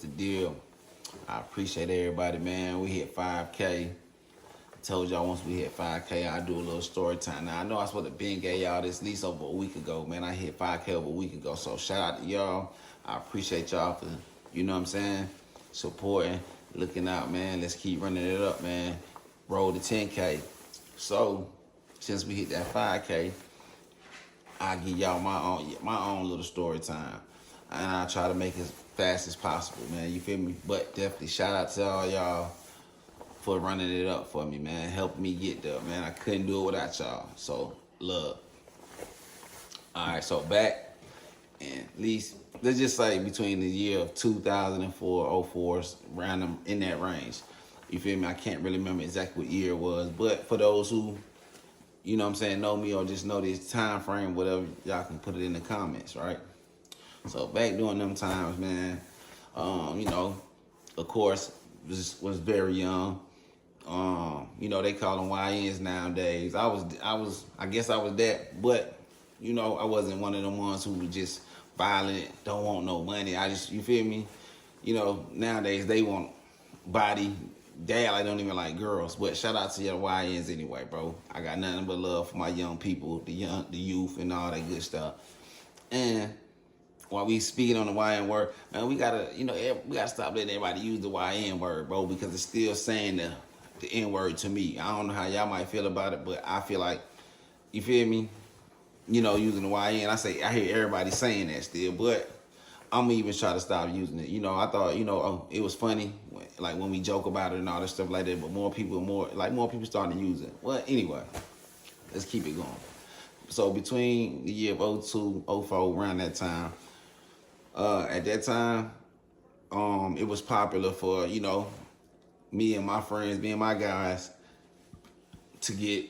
the deal? I appreciate everybody, man. We hit 5K. I told y'all once we hit 5K, I'd do a little story time. Now, I know I was supposed to been gave y'all this at least over a week ago, man. I hit 5K over a week ago. So shout out to y'all. I appreciate y'all for, you know what I'm saying, supporting, looking out, man. Let's keep running it up, man. Roll to 10K. So, since we hit that 5K, I give y'all my own little story time. And I try to make it as fast as possible, man. You feel me? But definitely shout out to all y'all for running it up for me, man. Helping me get there, man. I couldn't do it without y'all. So, love. All right, so back, and at least, let's just say between the year of 2004, 04, random in that range. You feel me? I can't really remember exactly what year it was. But for those who, you know what I'm saying, know me or just know this time frame, whatever, y'all can put it in the comments, right? So back during them times, man, you know, of course, was very young. You know, they call them YNs nowadays. I guess I was that, but, you know, I wasn't one of them ones who were just violent, don't want no money. You feel me? You know, nowadays they want body. I don't even like girls, but shout out to your YNs anyway, bro. I got nothing but love for my young people, the youth, and all that good stuff. And while we speaking on the YN word, man, we gotta stop letting everybody use the YN word, bro, because it's still saying the N word to me. I don't know how y'all might feel about it, but I feel like, you feel me? You know, using the YN, I hear everybody saying that still, but I'm even try to stop using it. You know, I thought, it was funny, when we joke about it and all that stuff like that, but more people starting to use it. Well, anyway, let's keep it going. So between the year of 02, 04, around that time, at that time, it was popular for, me and my friends, me and my guys, to get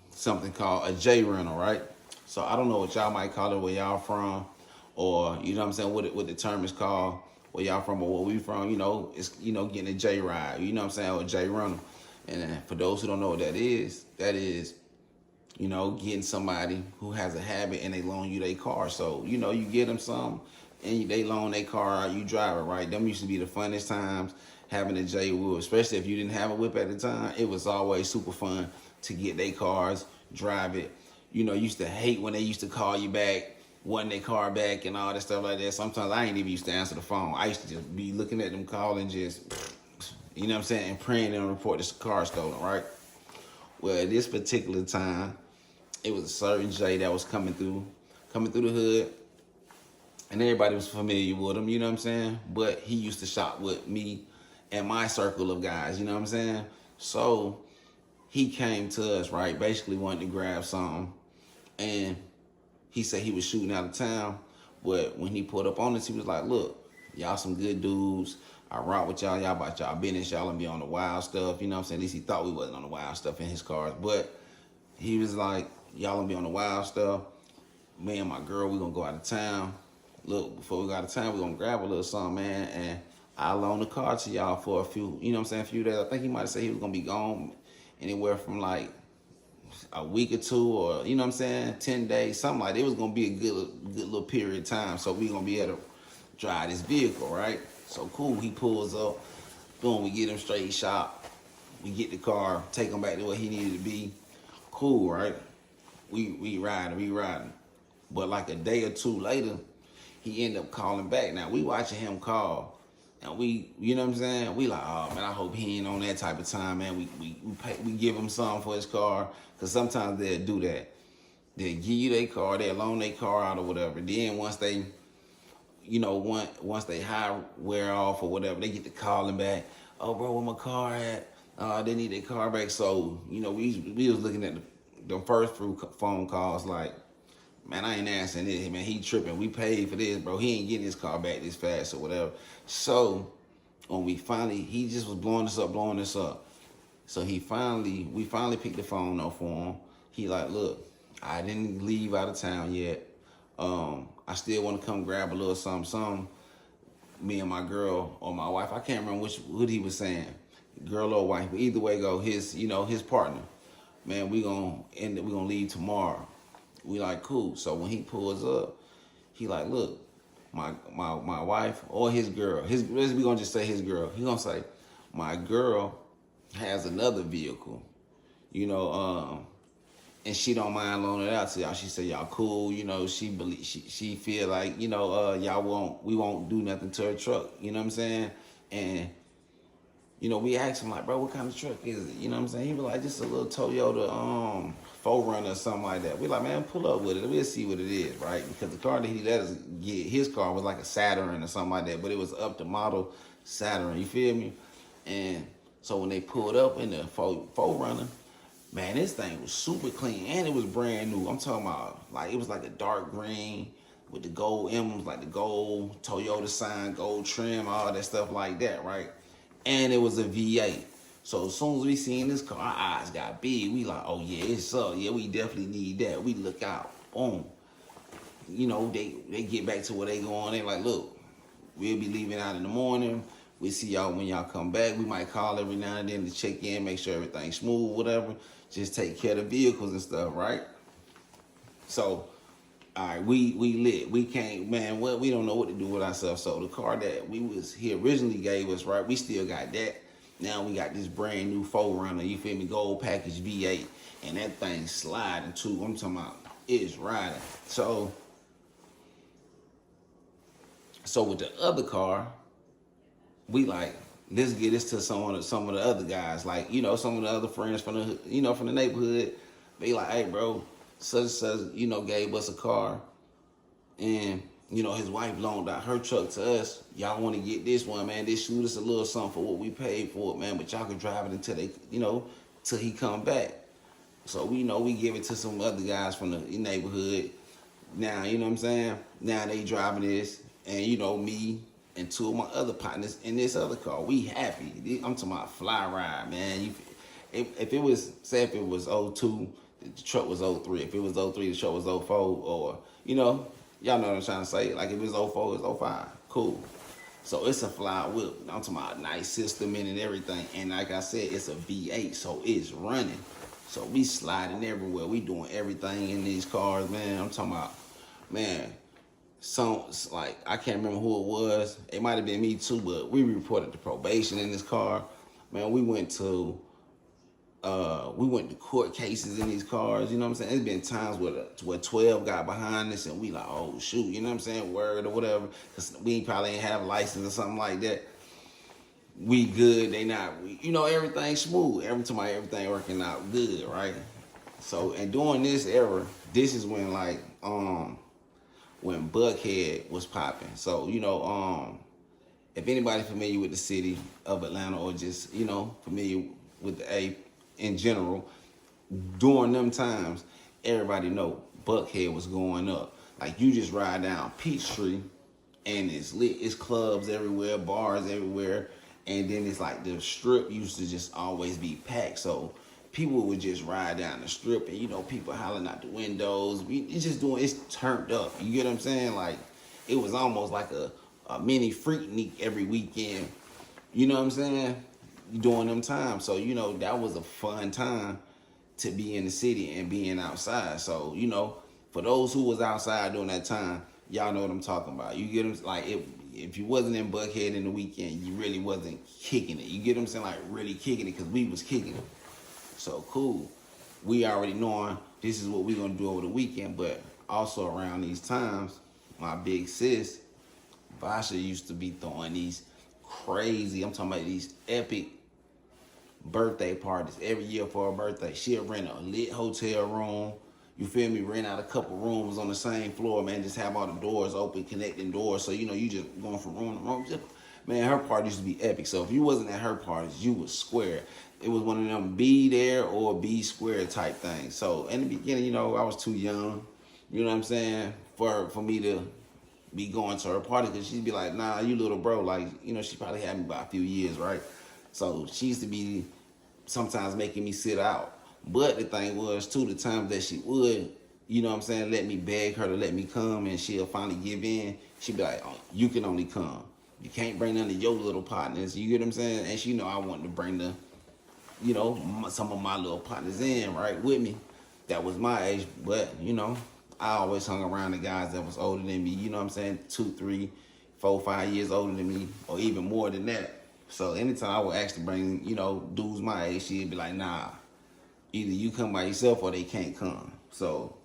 something called a J rental, right? So I don't know what y'all might call it, where y'all from, or, you know what I'm saying, what the term is called, where y'all from or where we from, it's, getting a J ride, you know what I'm saying, or a J rental. And for those who don't know what that is, getting somebody who has a habit and they loan you their car. So, you get them some and they loan their car out, you drive it, right? Them used to be the funnest times having a J whip, especially if you didn't have a whip at the time. It was always super fun to get their cars, drive it. Used to hate when they used to call you back, wanting their car back and all that stuff like that. Sometimes I ain't even used to answer the phone. I used to just be looking at them calling, just, you know what I'm saying, and praying they don't report this car stolen, right? Well, at this particular time, it was a certain J that was coming through the hood, and everybody was familiar with him, you know what I'm saying? But he used to shop with me and my circle of guys, you know what I'm saying? So he came to us, right, basically wanted to grab something, and he said he was shooting out of town, but when he pulled up on us, he was like, look, y'all some good dudes. I rock with y'all about y'all business. Y'all gonna be on the wild stuff, you know what I'm saying? At least he thought we wasn't on the wild stuff in his cars, but he was like, y'all gonna be on the wild stuff. Me and my girl, we gonna go out of town. Look, before we go out of town, we gonna grab a little something, man, and I'll loan the car to y'all for a few, you know what I'm saying, a few days. I think he might have said he was gonna be gone anywhere from like a week or two, or, you know what I'm saying, 10 days, something like that. It was gonna be a good little period of time, so we gonna be able to drive this vehicle, right? So cool, he pulls up, boom, we get him straight shop, we get the car, take him back to where he needed to be. Cool, right? We riding. But like a day or two later, he ended up calling back. Now, we watching him call, and we, you know what I'm saying? We like, oh, man, I hope he ain't on that type of time, man. We give him something for his car, because sometimes they'll do that. They'll give you their car, they'll loan their car out or whatever. Then once they, once they high wear off or whatever, they get to calling back. Oh, bro, where my car at? They need their car back. So, we was looking at the first few phone calls like, man, I ain't answering this, man. He tripping. We paid for this, bro. He ain't getting his car back this fast or whatever. So when he just was blowing this up. So we finally picked the phone up for him. He like, look, I didn't leave out of town yet. I still want to come grab a little something. Me and my girl or my wife, I can't remember what he was saying, girl or wife, but either way go, his partner. Man, we gonna leave tomorrow. We like, cool. So when he pulls up, he like, look, my wife or his girl. We gonna just say his girl. He gonna say, my girl has another vehicle, you know, and she don't mind loaning it out to y'all. She said y'all cool, you know. She feel like, you know, we won't do nothing to her truck. You know what I'm saying? And you know, we asked him like, bro, what kind of truck is it? You know what I'm saying? He was like, just a little Toyota 4Runner or something like that. We like, man, pull up with it. We'll see what it is, right? Because the car that he let us get, his car was like a Saturn or something like that, but it was up to model Saturn. You feel me? And so when they pulled up in the 4Runner, man, this thing was super clean and it was brand new. I'm talking about like it was like a dark green with the gold emblems, like the gold Toyota sign, gold trim, all that stuff like that, right? And it was a V8. So as soon as we seen this car, our eyes got big. We like, oh yeah, it's up. Yeah, we definitely need that. We look out. Boom. You know, they get back to where they going. They like, look, we'll be leaving out in the morning. We see y'all when y'all come back. We might call every now and then to check in, make sure everything's smooth, whatever. Just take care of the vehicles and stuff, right? So, all right, we lit. We can't, man, well, we don't know what to do with ourselves. So the car that he originally gave us, right, we still got that. Now we got this brand new 4Runner, you feel me, gold package V8. And that thing sliding too. I'm talking about it's riding. So with the other car, we like, let's get this to some of the other guys. Like, you know, some of the other friends from the, you know, from the neighborhood. They like, hey, bro, such, you know, gave us a car, and you know his wife loaned out her truck to us. Y'all want to get this one, man? They shoot us a little something for what we paid for it, man. But y'all can drive it until they, you know, till he come back. So we know we give it to some other guys from the neighborhood. Now, you know what I'm saying? Now they driving this, and you know me and two of my other partners in this other car. We happy. I'm talking about fly ride, man. If it was, say if it was '02. The truck was '03. If it was '03, the truck was '04, or, you know, y'all know what I'm trying to say. Like, if it's '04, it's '05. Cool. So, it's a fly whip. I'm talking about a nice system in and everything. And like I said, it's a V8, so it's running. So, we sliding everywhere. We doing everything in these cars, man. I'm talking about, man, like, I can't remember who it was. It might have been me, too, but we reported to probation in this car. Man, we went to court cases in these cars, you know what I'm saying? There's been times where 12 got behind us and we like, oh shoot, you know what I'm saying? Word or whatever, because we probably ain't have a license or something like that. We good, they not, you know, everything smooth. Everything working out good, right? So, and during this era, this is when like, when Buckhead was popping. So, you know, if anybody familiar with the city of Atlanta or just, you know, familiar with the A in general, during them times, everybody know Buckhead was going up. Like, you just ride down Peachtree and it's lit. It's clubs everywhere, bars everywhere. And then it's like the strip used to just always be packed. So people would just ride down the strip and, you know, people hollering out the windows. It's turned up. You get what I'm saying? Like, it was almost like a mini Freaknik every weekend. You know what I'm saying? During them times. So, you know, that was a fun time to be in the city and being outside. So, you know, for those who was outside during that time, y'all know what I'm talking about. You get them, like, if you wasn't in Buckhead in the weekend, you really wasn't kicking it. You get what I'm saying? Like, really kicking it, because we was kicking it. So, cool. We already knowing this is what we going to do over the weekend, but also around these times, my big sis, Vasha, used to be throwing these crazy, I'm talking about these epic birthday parties every year for her birthday. She'll rent a lit hotel room. You feel me? Rent out a couple rooms on the same floor, man. Just have all the doors open, connecting doors. So, you know, you just going from room to room. Man, her party used to be epic. So if you wasn't at her parties, you was square. It was one of them be there or be square type things. So in the beginning, you know, I was too young, you know what I'm saying, for me to be going to her party, because she'd be like, nah, you little bro. Like, you know, she probably had me by a few years, right? So she used to be sometimes making me sit out. But the thing was, too, the times that she would, you know what I'm saying, let me beg her to let me come, and she'll finally give in. She'd be like, oh, you can only come. You can't bring none of your little partners. You get what I'm saying? And she know I wanted to bring the, you know, some of my little partners in, right, with me. That was my age. But, you know, I always hung around the guys that was older than me, you know what I'm saying? 2, 3, 4, 5 years older than me, or even more than that. So anytime I would actually bring, dudes my age, she'd be like, nah, either you come by yourself or they can't come. So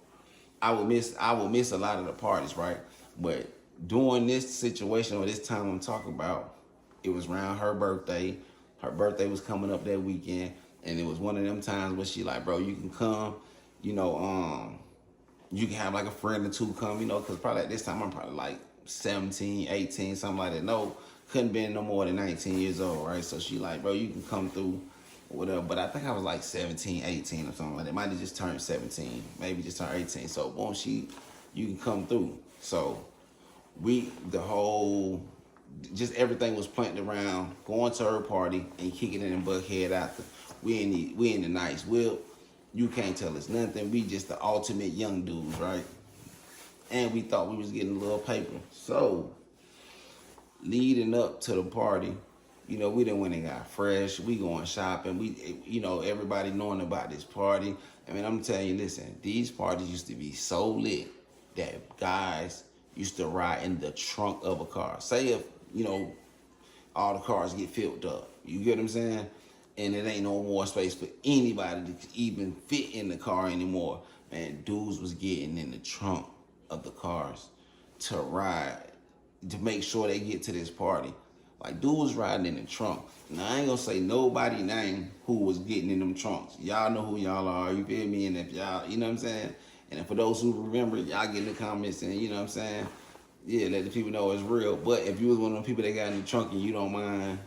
I would miss a lot of the parties, right? But during this situation or this time I'm talking about, it was around her birthday. Her birthday was coming up that weekend, and it was one of them times where she like, bro, you can come, you can have like a friend or two come, because probably at this time I'm probably like 17, 18, something like that. No, couldn't be no more than 19 years old, right? So she like, bro, you can come through, whatever. But I think I was like 17, 18 or something like that. Might have just turned 17, maybe just turned 18. So boom, you can come through. So just everything was planted around going to her party and kicking it in Buckhead after. We in the nice whip. You can't tell us nothing. We just the ultimate young dudes, right? And we thought we was getting a little paper. So leading up to the party, we done went and got fresh. We going shopping. We, everybody knowing about this party. I mean, I'm telling you, listen, these parties used to be so lit that guys used to ride in the trunk of a car. Say if, all the cars get filled up. You get what I'm saying? And it ain't no more space for anybody to even fit in the car anymore. Man, dudes was getting in the trunk of the cars to ride, to make sure they get to this party. Like, dude was riding in the trunk. Now, I ain't gonna say nobody name who was getting in them trunks. Y'all know who y'all are, you feel me? And if y'all, you know what I'm saying? And for those who remember, y'all get in the comments and, you know what I'm saying? Yeah, let the people know it's real. But if you was one of them people that got in the trunk and you don't mind,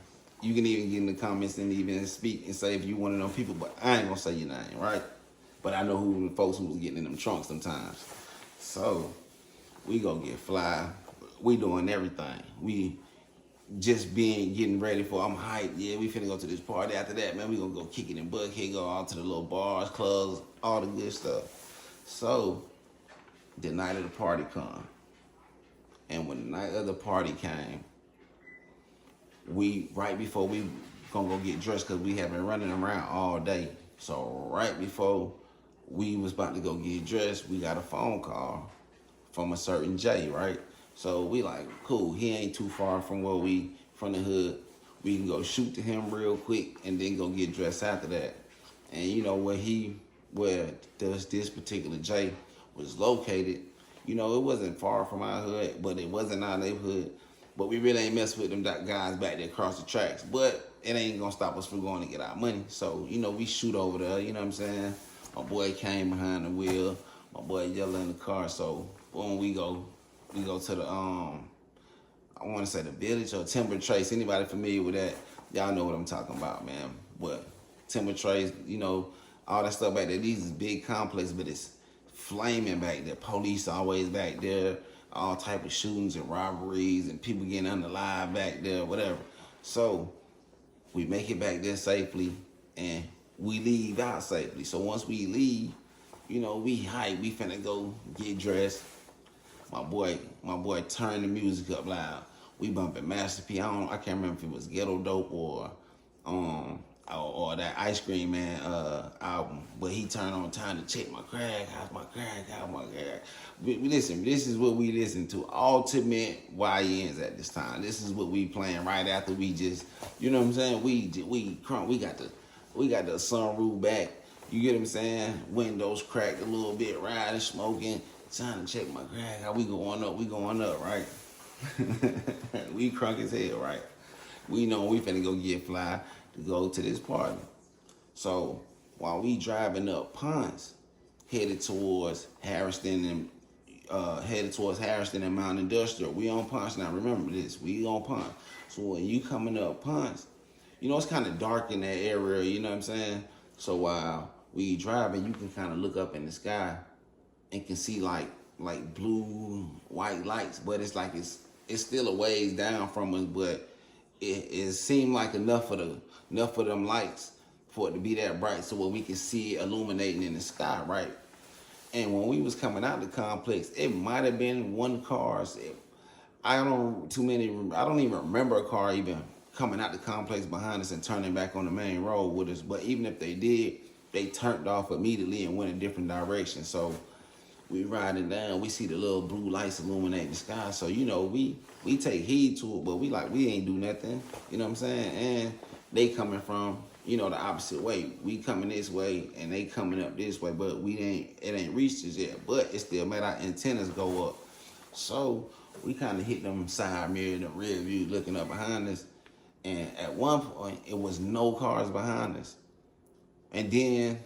you can even get in the comments and even speak and say if you one of them people. But I ain't gonna say your name, right? But I know who the folks who was getting in them trunks sometimes. So we gonna get fly. We doing everything. We just getting ready for, I'm hyped. Yeah, we finna go to this party. After that, man, we gonna go kick it in Buckhead, go all to the little bars, clubs, all the good stuff. So the night of the party come. And when the night of the party came, right before we gonna go get dressed, because we have been running around all day. So right before we was about to go get dressed, we got a phone call from a certain Jay, right? So we like, cool, he ain't too far from from the hood. We can go shoot to him real quick and then go get dressed after that. And where this particular Jay was located, it wasn't far from our hood, but it wasn't our neighborhood. But we really ain't mess with them guys back there across the tracks. But it ain't gonna stop us from going to get our money. So, we shoot over there, you know what I'm saying? My boy came behind the wheel. My boy yelling in the car. So, boom, we go to the, I want to say the Village or Timber Trace. Anybody familiar with that? Y'all know what I'm talking about, man. But Timber Trace, all that stuff back there. These is big complex, but it's flaming back there. Police always back there. All type of shootings and robberies and people getting unalive back there, whatever. So we make it back there safely and we leave out safely. So once we leave, we hype. We finna go get dressed. My boy turned the music up loud. We bumping Master P. I can't remember if it was Ghetto Dope or that Ice Cream Man album. But he turned on Time to Check My Crack, how's my crack, how's my crack. Listen, this is what we listen to. Ultimate YNs at this time. This is what we playing right after we just, you know what I'm saying? We got the sunroof back. You get what I'm saying? Windows cracked a little bit, riding, smoking. Time to check my crack. How we going up, right? We crunk as hell, right? We know we finna go get fly to go to this party. So while we driving up Ponce, headed towards Harrison and Mount Industrial, we on Ponce now. Remember this, we on Ponce. So when you coming up Ponce, it's kind of dark in that area. You know what I'm saying? So while we driving, you can kind of look up in the sky and can see like blue, white lights, but it's like it's still a ways down from us, but it seemed like enough of them lights for it to be that bright so where we can see it illuminating in the sky, right? And when we was coming out the complex, it might have been one car. I don't even remember a car even coming out the complex behind us and turning back on the main road with us. But even if they did, they turned off immediately and went a different direction. So We riding down, we see the little blue lights illuminate the sky. So, you know, we take heed to it, but we ain't do nothing. You know what I'm saying? And they coming from, you know, the opposite way. We coming this way and they coming up this way, but it ain't reached us yet. But it still made our antennas go up. So we kind of hit them side mirror, the rear view, looking up behind us. And at one point, it was no cars behind us. And then,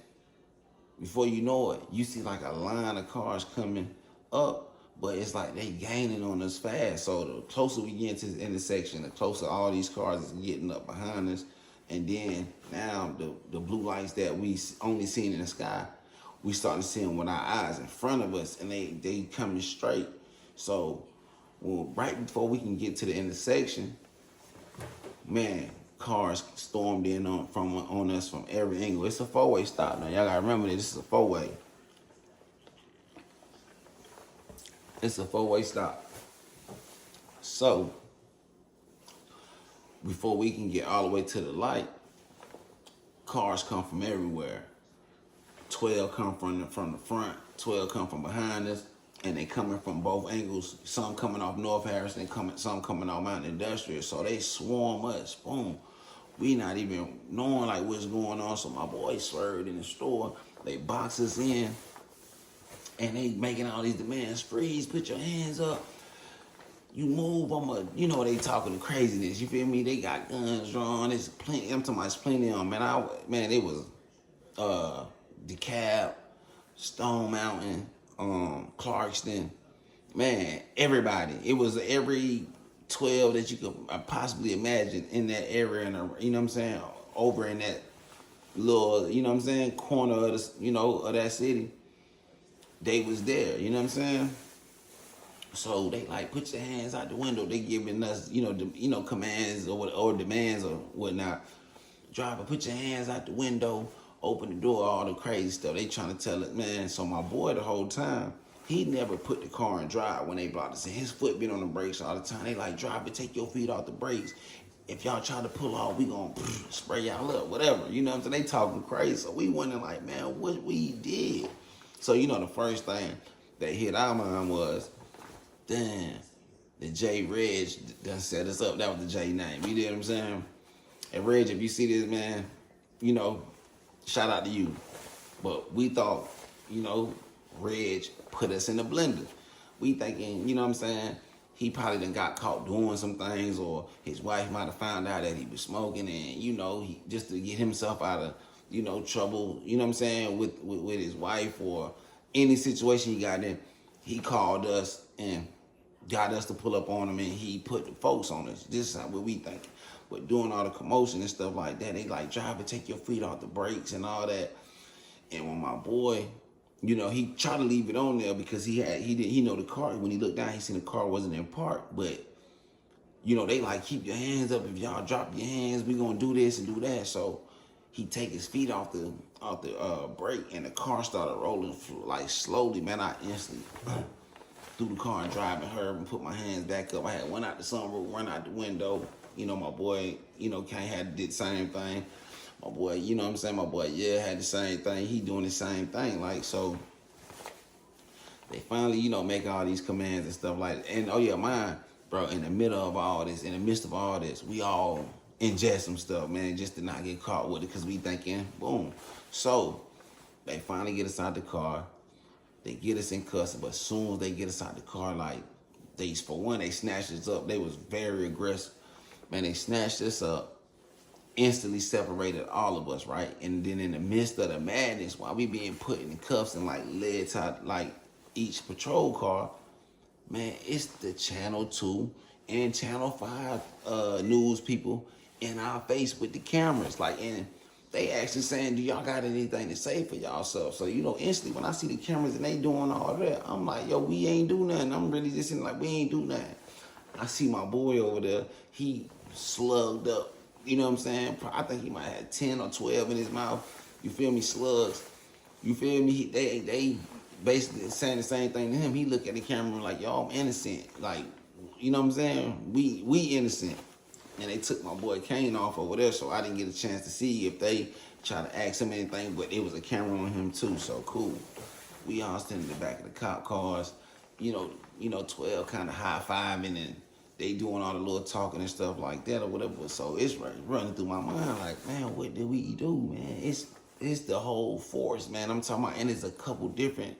before you know it, you see like a line of cars coming up, but it's like they gaining on us fast. So the closer we get into the intersection, the closer all these cars is getting up behind us. And then now the blue lights that we only seen in the sky, we starting to see them with our eyes in front of us, and they coming straight. So right before we can get to the intersection, man, cars stormed in on us from every angle. It's a four-way stop now. Y'all gotta remember this is a four-way. It's a four-way stop. So before we can get all the way to the light, cars come from everywhere. 12 come from the front, 12 come from behind us, and they coming from both angles. Some coming off North Harrison, some coming off Mountain Industrial. So they swarm us. Boom. We not even knowing like what's going on. So my boy swerved in the store. They box us in, and they making all these demands. Freeze, put your hands up. You move, you know, they talking craziness. You feel me? They got guns drawn. It's plenty. I'm talking about it's plenty of them. Man, it was DeKalb, Stone Mountain, Clarkston, man, everybody. It was every 12 that you could possibly imagine in that area, and you know what I'm saying, over in that little, you know what I'm saying, corner of the, you know, of that city. They was there, you know what I'm saying. So they like, put your hands out the window. They giving us, commands or demands or whatnot. Driver, put your hands out the window. Open the door, all the crazy stuff. They trying to tell it, man. So my boy, the whole time, he never put the car in drive when they blocked us. His foot been on the brakes all the time. They like, driver, take your feet off the brakes. If y'all try to pull off, we gonna spray y'all up, whatever. You know what I'm saying? They talking crazy. So we wondering like, man, what we did? So, you know, the first thing that hit our mind was, damn, the J Reg done set us up. That was the J name. You know what I'm saying? And Reg, if you see this, man, you know, shout out to you. But we thought, you know, Reg put us in the blender. We thinking, you know what I'm saying, he probably done got caught doing some things, or his wife might have found out that he was smoking, and, you know, he, just to get himself out of, you know, trouble, you know what I'm saying, with his wife or any situation he got in, he called us and got us to pull up on him, and he put the folks on us. This is what we thinking. But doing all the commotion and stuff like that, they like, driver, take your feet off the brakes and all that. And when my boy, you know, he tried to leave it on there because he know the car. When he looked down, he seen the car wasn't in park. But, you know, they like, keep your hands up. If y'all drop your hands, we gonna do this and do that. So he take his feet off the brake, and the car started rolling like slowly. Man, I instantly threw the car and driving her and put my hands back up. I had went out the sunroof, run out the window. You know, my boy, you know, did the same thing. My boy, you know what I'm saying? My boy, yeah, had the same thing. He doing the same thing. Like, so they finally, you know, make all these commands and stuff like that. And, oh, yeah, mine, bro, in the middle of all this, in the midst of all this, we all ingest some stuff, man, just to not get caught with it, because we thinking, boom. So they finally get us out the car. They get us in custody, but as soon as they get us out the car, like, for one, they snatched us up. They was very aggressive. Man, they snatched us up, instantly separated all of us, right? And then in the midst of the madness, while we being put in cuffs and like led to like each patrol car, man, it's the Channel 2 and Channel 5 news people in our face with the cameras. Like, and they actually saying, do y'all got anything to say for y'all self? So, you know, instantly when I see the cameras and they doing all that, I'm like, yo, we ain't do nothing. I'm really just in like, we ain't do nothing. I see my boy over there, he slugged up, you know what I'm saying? I think he might have 10 or 12 in his mouth. You feel me? Slugs. You feel me? They basically saying the same thing to him. He look at the camera like, yo, I'm innocent. Like, you know what I'm saying? We innocent. And they took my boy Kane off over there, so I didn't get a chance to see if they try to ask him anything, but it was a camera on him too, so cool. We all standing in the back of the cop cars, you know, 12 kind of high-fiving, and they doing all the little talking and stuff like that or whatever. So it's running through my mind like, man, what did we do, man? It's the whole force, man. I'm talking about, and it's a couple different,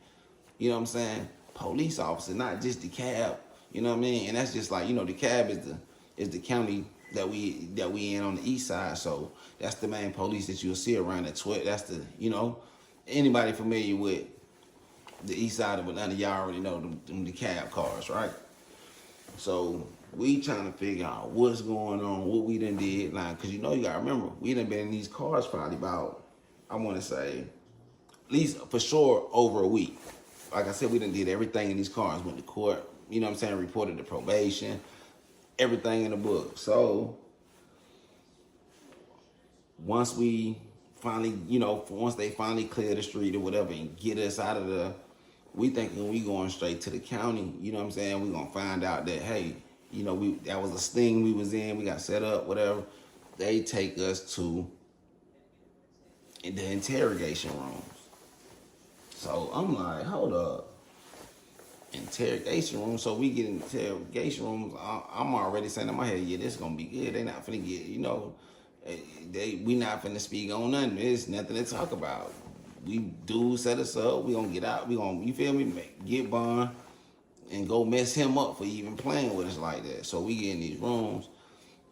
you know what I'm saying, police officers, not just the cab, you know what I mean? And that's just like, you know, the cab is the county that we in on the east side. So that's the main police that you'll see around at 12. That's the, you know, anybody familiar with the east side of Atlanta, y'all already know them the cab cars, right? So we trying to figure out what's going on, what we done did, like, cause you know, you gotta remember, we done been in these cars probably about, I wanna say, at least for sure over a week. Like I said, we done did everything in these cars, went to court, you know what I'm saying, reported to probation, everything in the book. So once we finally, you know, once they finally clear the street or whatever and get us out of the, we thinking we going straight to the county, you know what I'm saying? We gonna find out that, hey, you know, that was a sting we was in, we got set up, whatever. They take us to the interrogation rooms. So I'm like, hold up. Interrogation room. So we get in the interrogation rooms. I'm already saying in my head, yeah, this is gonna be good. They not finna get, you know, we not finna speak on nothing. There's nothing to talk about. We do set us up. We gonna get out. We gonna, you feel me? Get bond and go mess him up for even playing with us like that. So we get in these rooms,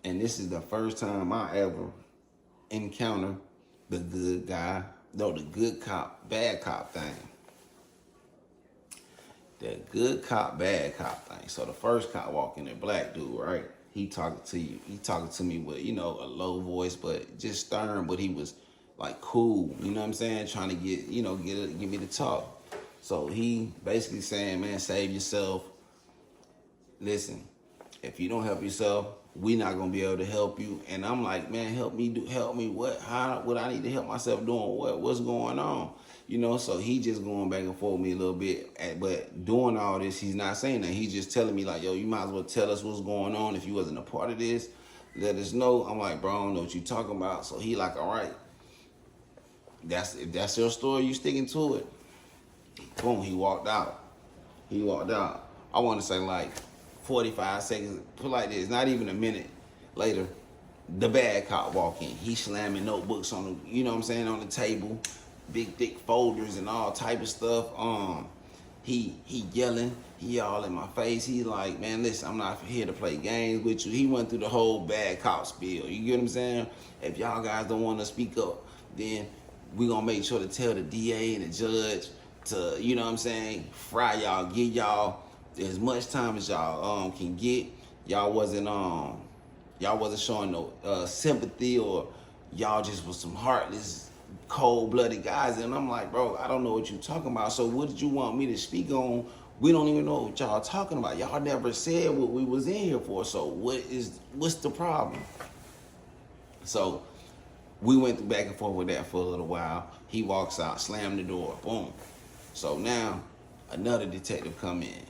and this is the first time I ever encounter the good guy, no, the good cop, bad cop thing. The good cop, bad cop thing. So the first cop walk in there, black dude, right? He talking to you. He talking to me with, you know, a low voice, but just stern. But he was like cool, you know what I'm saying? Trying to get, you know, get me to talk. So he basically saying, man, save yourself. Listen, if you don't help yourself, we not gonna be able to help you. And I'm like, man, help me. What? How? What I need to help myself doing? What? What's going on? You know, so he just going back and forth with me a little bit. But doing all this, he's not saying that. He's just telling me like, yo, you might as well tell us what's going on. If you wasn't a part of this, let us know. I'm like, bro, I don't know what you talking about. So he like, all right, if that's your story, you sticking to it. Boom, he walked out. I want to say like 45 seconds, put like this, not even a minute later, the bad cop walk in. He slamming notebooks on the, you know what I'm saying, on the table. Big thick folders and all type of stuff. He yelling, he all in my face. He like, man, listen, I'm not here to play games with you. He went through the whole bad cop spiel. You get what I'm saying? If y'all guys don't want to speak up, then we gonna make sure to tell the DA and the judge to, you know what I'm saying, fry y'all, give y'all as much time as y'all can get. Y'all wasn't showing no sympathy, or y'all just was some heartless, cold-blooded guys. And I'm like, bro, I don't know what you're talking about. So what did you want me to speak on? We don't even know what y'all talking about. Y'all never said what we was in here for. So what's the problem? So we went back and forth with that for a little while. He walks out, slammed the door, boom. So now another detective come in,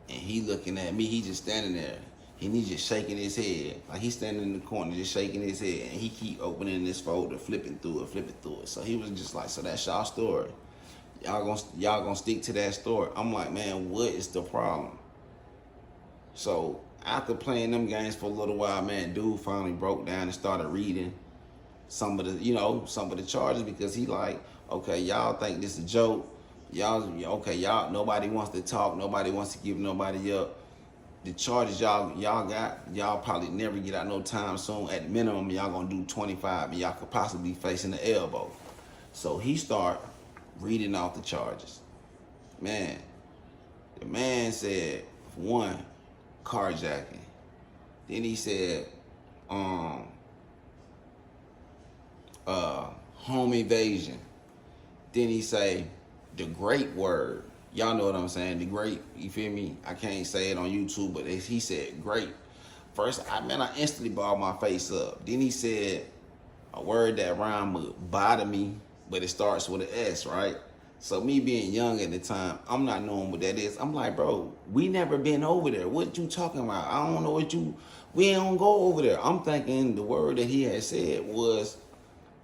and he looking at me. He just standing there. And he's just shaking his head. Like he's standing in the corner just shaking his head. And he keep opening this folder, flipping through it. So he was just like, so that's y'all story. Y'all gonna stick to that story. I'm like, man, what is the problem? So after playing them games for a little while, man, dude finally broke down and started reading some of the charges, because he like, okay, y'all think this is a joke. Y'all, nobody wants to talk. Nobody wants to give nobody up. The charges y'all got, y'all probably never get out no time soon. At the minimum, y'all gonna do 25, and y'all could possibly be facing the elbow. So he start reading off the charges. Man, the man said, one, carjacking. Then he said, home invasion. Then he say, the great word. Y'all know what I'm saying, the great, you feel me? I can't say it on YouTube, but he said great. First, I instantly balled my face up. Then he said a word that rhymed with bottomy, but it starts with an S, right? So me being young at the time, I'm not knowing what that is. I'm like, bro, we never been over there. What you talking about? I don't know we don't go over there. I'm thinking the word that he had said was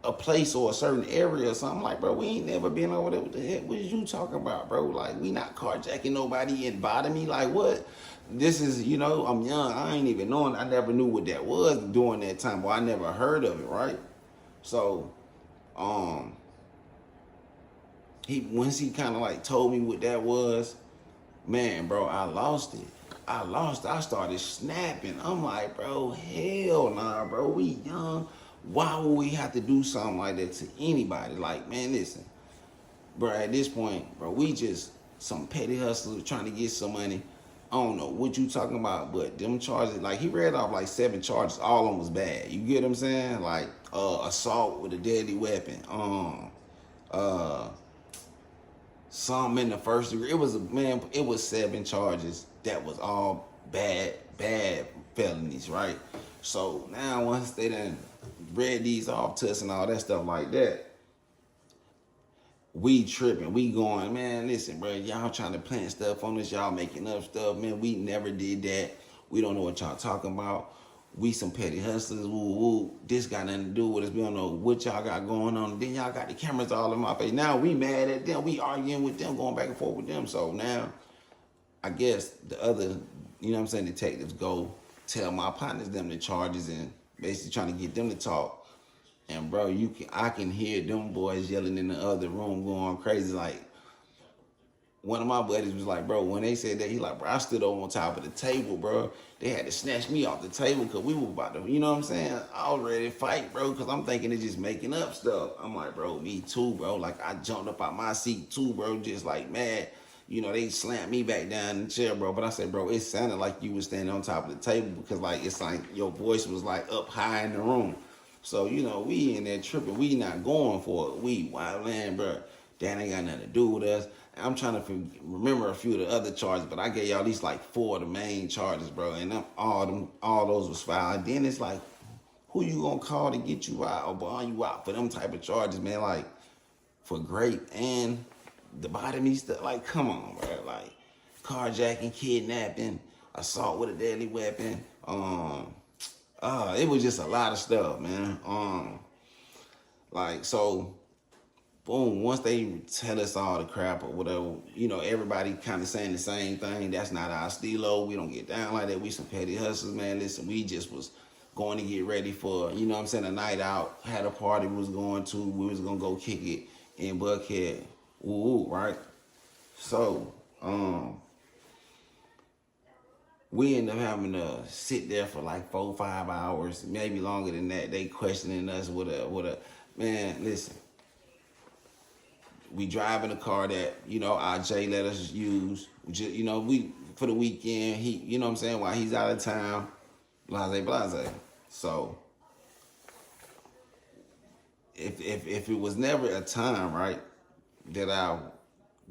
a place or a certain area or something. Like, bro, we ain't never been over there. What the heck was you talking about, bro? Like, we not carjacking nobody and bottom me. Like, what? This is, you know, I'm young. I ain't even knowing. I never knew what that was during that time. Well, I never heard of it, right? So, once he kind of like told me what that was, man, bro, I lost it. I started snapping. I'm like, bro, hell nah, bro. We young. Why would we have to do something like that to anybody? Like, man, listen, bro, at this point, bro, we just some petty hustlers trying to get some money. I don't know what you talking about, but them charges, like he read off like 7 charges, all of them was bad. You get what I'm saying? Like assault with a deadly weapon, some in the first degree. It was 7 charges that was all bad felonies, right? So now once they done read these off to us and all that stuff like that, we tripping, we going, man, listen, bro, y'all trying to plant stuff on us, y'all making up stuff, man, we never did that. We don't know what y'all talking about. We some petty hustlers, woo, woo. This got nothing to do with us. We don't know what y'all got going on. And then y'all got the cameras all in my face. Now we mad at them. We arguing with them, going back and forth with them. So now, I guess the other, you know what I'm saying, detectives go tell my partners them the charges and basically trying to get them to talk. And bro, I can hear them boys yelling in the other room going crazy. Like, one of my buddies was like, bro, when they said that, he like, bro, I stood over on top of the table, bro. They had to snatch me off the table because we were about to, you know what I'm saying? I was ready to fight, bro, because I'm thinking it's just making up stuff. I'm like, bro, me too, bro. Like, I jumped up out my seat too, bro, just like mad. You know, they slammed me back down in the chair, bro. But I said, bro, it sounded like you was standing on top of the table because, like, it's like your voice was, like, up high in the room. So, you know, we in there tripping. We not going for it. We wildland, bro. That ain't got nothing to do with us. I'm trying to remember a few of the other charges, but I gave y'all at least like 4 of the main charges, bro. And all those was filed. And then it's like, who you gonna call to get you out or bond you out for them type of charges, man? Like, for grape and the bottom stuff. Like, come on, bro. Like, carjacking, kidnapping, assault with a deadly weapon. It was just a lot of stuff, man. Like, so, boom, once they tell us all the crap or whatever, you know, everybody kind of saying the same thing. That's not our stilo. We don't get down like that. We some petty hustlers, man. Listen, we just was going to get ready for, you know what I'm saying, a night out. Had a party we was going to. We was going to go kick it in Buckhead. Ooh, right? So, we ended up having to sit there for like 4 or 5 hours, maybe longer than that. They questioning us with a man, listen. We drive in a car that, you know, our Jay let us use. Just, you know, we for the weekend, he, you know what I'm saying, while he's out of town, blase. So if it was never a time, right, that I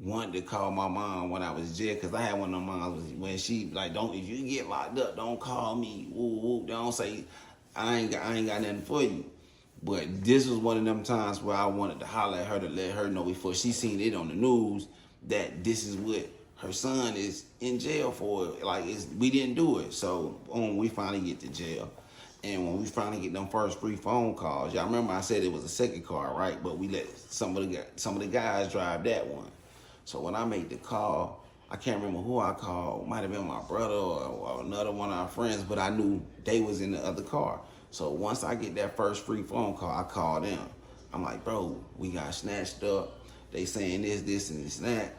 wanted to call my mom when I was in jail, because I had one of them moms when she like, don't, if you get locked up, don't call me. Woo woo. Don't say I ain't got nothing for you. But this was one of them times where I wanted to holler at her to let her know before she seen it on the news that this is what her son is in jail for. Like, we didn't do it. So, boom, we finally get to jail. And when we finally get them first 3 phone calls, y'all remember I said it was a second car, right? But we let some of the guys drive that one. So when I made the call, I can't remember who I called. Might have been my brother or another one of our friends, but I knew they was in the other car. So once I get that first free phone call, I call them. I'm like, bro, we got snatched up. They saying this, and this, and that.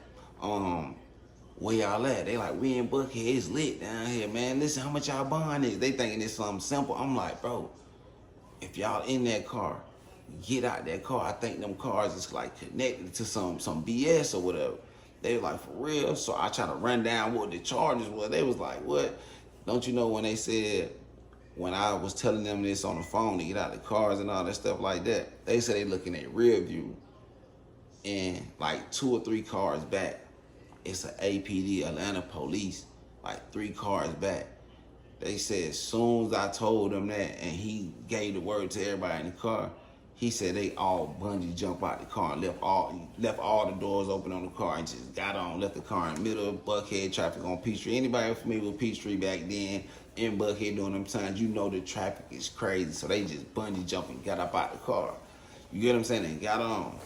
Where y'all at? They like, we in Buckhead. It's lit down here, man. Listen, how much y'all bond is? They thinking it's something simple. I'm like, bro, if y'all in that car, get out that car. I think them cars is like connected to some BS or whatever. They were like, for real? So I try to run down what the charges were. They was like, what? Don't you know when they said, when I was telling them this on the phone to get out of the cars and all that stuff like that, they said they looking at rear view, and like 2 or 3 cars back, it's an APD, Atlanta Police, like 3 cars back. They said as soon as I told them that and he gave the word to everybody in the car, he said they all bungee jump out the car and left all the doors open on the car and just got on, left the car in the middle of Buckhead traffic on Peachtree. Anybody familiar with Peachtree back then in Buckhead during them times, you know the traffic is crazy. So they just bungee jumping, got up out the car. You get what I'm saying? And got on.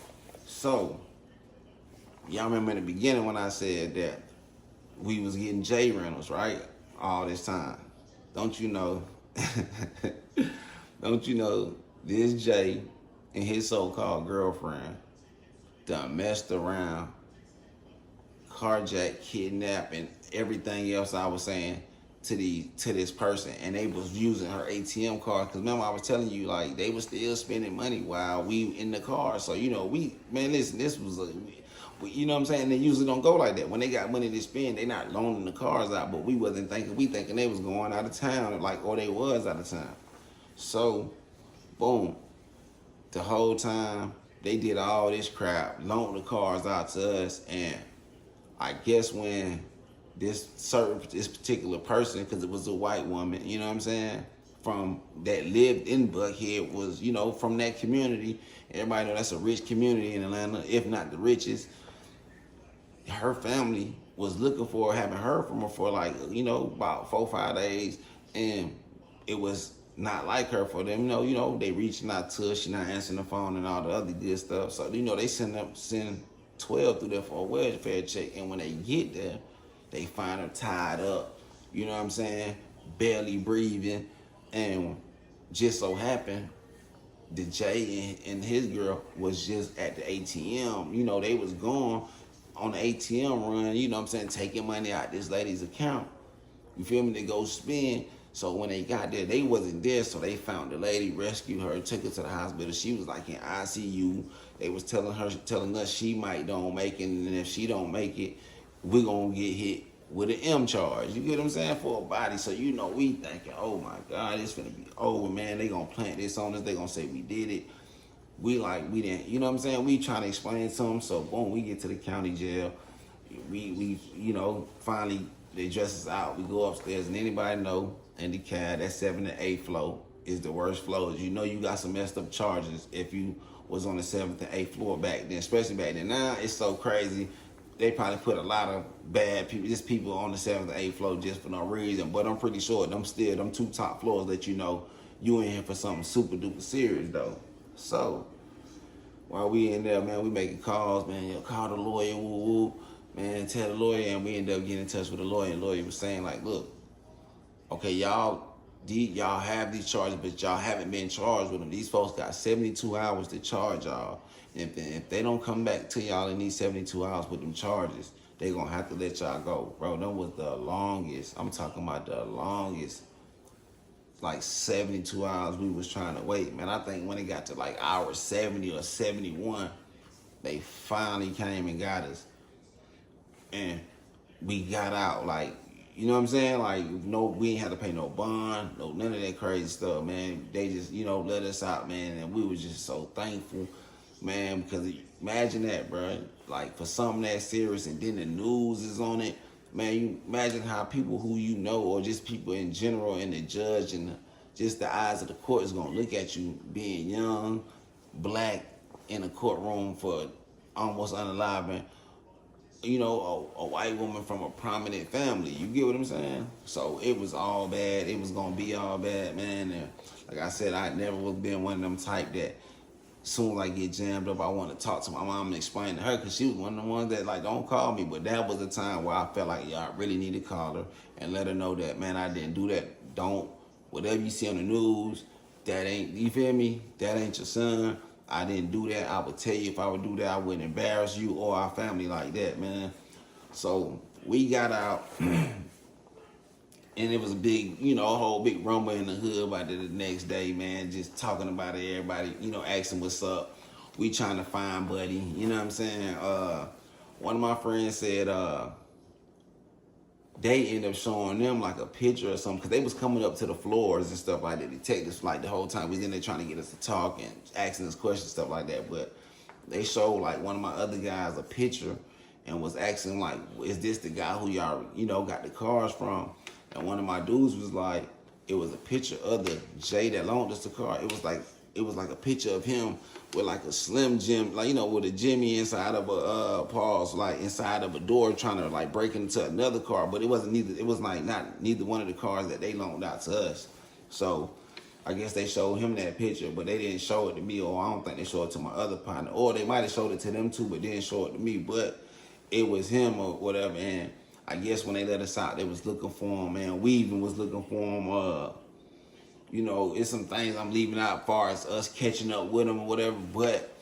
So, y'all remember in the beginning when I said that we was getting J rentals, right? All this time. Don't you know? Don't you know this Jay and his so-called girlfriend done messed around, carjacked, kidnapped, and everything else I was saying to this person, and they was using her ATM card. Because remember I was telling you, like, they was still spending money while we in the car. So, you know, listen, this was you know what I'm saying? They usually don't go like that. When they got money to spend, they not loaning the cars out. But we thinking they was going out of town, like, or they was out of town. So, boom, the whole time they did all this crap, loaned the cars out to us, and I guess when this particular person, because it was a white woman, you know what I'm saying, from that lived in Buckhead, was, you know, from that community. Everybody know that's a rich community in Atlanta, if not the richest. Her family was looking for her, haven't heard from her for, like, you know, about 4 or 5 days, and it was not like her for them. You know, they reaching out to her, she not answering the phone and all the other good stuff. So, you know, they send 12 through there for a welfare check, and when they get there, they find her tied up, you know what I'm saying, barely breathing. And just so happened the Jay and his girl was just at the ATM. You know, they was going on the ATM run, you know what I'm saying, taking money out this lady's account. You feel me? They go spend. So when they got there, they wasn't there, so they found the lady, rescued her, took her to the hospital. She was like in ICU. They was telling us she might don't make it, and if she don't make it, we're gonna get hit with an M charge. You get what I'm saying? For a body. So, you know, we thinking, oh my God, it's gonna be over, man. They gonna plant this on us. They gonna say we did it. We didn't, you know what I'm saying? We trying to explain something. So boom, we get to the county jail. We you know, finally they dress us out. We go upstairs, and anybody know in the cab, that 7th and 8th floor is the worst floors. You know you got some messed up charges if you was on the 7th and 8th floor back then, especially back then. Now it's so crazy. They probably put a lot of bad people, just people on the 7th and 8th floor just for no reason. But I'm pretty sure them 2 top floors let you know you in here for something super duper serious though. So while we in there, man, we making calls, man. You call the lawyer, woo woo, man. Tell the lawyer, and we end up getting in touch with the lawyer. And the lawyer was saying, like, look, okay, y'all have these charges, but y'all haven't been charged with them. These folks got 72 hours to charge y'all. And if they don't come back to y'all in these 72 hours with them charges, they gonna have to let y'all go. Bro, that was the longest. I'm talking about the longest, like 72 hours we was trying to wait. Man, I think when it got to like hour 70 or 71, they finally came and got us. And we got out, like, you know what I'm saying? Like, no, we ain't had to pay no bond, no, none of that crazy stuff, man. They just, you know, let us out, man, and we was just so thankful, man, because imagine that, bro. Like, for something that serious, and then the news is on it, man, you imagine how people who you know, or just people in general, and the judge, and just the eyes of the court is gonna look at you being young, black, in a courtroom for almost unaliving, you know, a white woman from a prominent family. You get what I'm saying? So it was all bad. It was gonna be all bad, man. And like I said, I never was been one of them type that soon as I get jammed up, I want to talk to my mom and explain to her, because she was one of the ones that, like, don't call me. But that was the time where I felt like, yeah, I really need to call her and let her know that, man, I didn't do that. Don't, whatever you see on the news, that ain't, you feel me? That ain't your son. I didn't do that. I would tell you if I would do that, I wouldn't embarrass you or our family like that, man. So we got out, and it was a big, you know, a whole big rumble in the hood about it the next day, man, just talking about it, everybody, you know, asking what's up. We trying to find Buddy, you know what I'm saying? One of my friends said they ended up showing them like a picture or something, because they was coming up to the floors and stuff like that. Detectives, like, the whole time we was in there trying to get us to talk and asking us questions, stuff like that. But they showed, like, one of my other guys a picture and was asking, like, is this the guy who y'all, you know, got the cars from? And one of my dudes was like, it was a picture of the Jay that loaned us the car. It was like a picture of him with like a Slim Jim, like, you know, with a Jimmy inside of a pause, like inside of a door, trying to like break into another car. But it wasn't neither. It was like not neither one of the cars that they loaned out to us. So I guess they showed him that picture, but they didn't show it to me, or I don't think they showed it to my other partner, or they might have showed it to them too, but didn't show it to me. But it was him or whatever, and I guess when they let us out, they was looking for him, man. We even was looking for him. You know, it's some things I'm leaving out as far as us catching up with him or whatever, but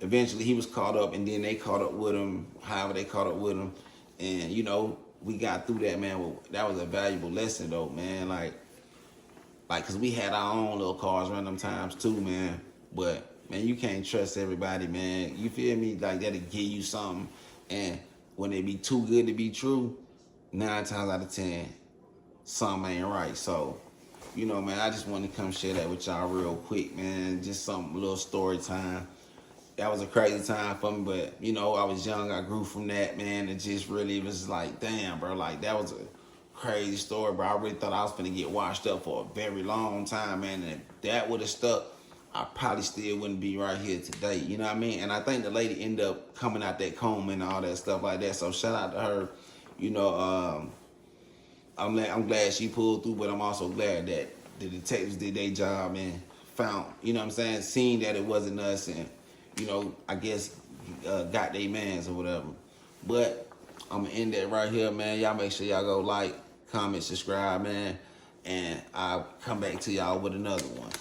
eventually he was caught up, and then they caught up with him, however they caught up with him, and, you know, we got through that, man. Well, that was a valuable lesson, though, man. Like, because we had our own little cars random times, too, man. But, man, you can't trust everybody, man. You feel me? Like, that'll give you something. And when they be too good to be true, 9 times out of 10, something ain't right. So, you know, man, I just wanted to come share that with y'all real quick, man. Just some little story time. That was a crazy time for me, but, you know, I was young. I grew from that, man. It just really was like, damn, bro. Like, that was a crazy story, bro. I really thought I was going to get washed up for a very long time, man. And if that would have stuck, I probably still wouldn't be right here today. You know what I mean? And I think the lady ended up coming out that coma and all that stuff like that. So shout out to her. You know, I'm glad she pulled through, but I'm also glad that the detectives did their job and found, you know what I'm saying, seen that it wasn't us and, you know, I guess got their mans or whatever. But I'm going to end that right here, man. Y'all make sure y'all go like, comment, subscribe, man. And I'll come back to y'all with another one.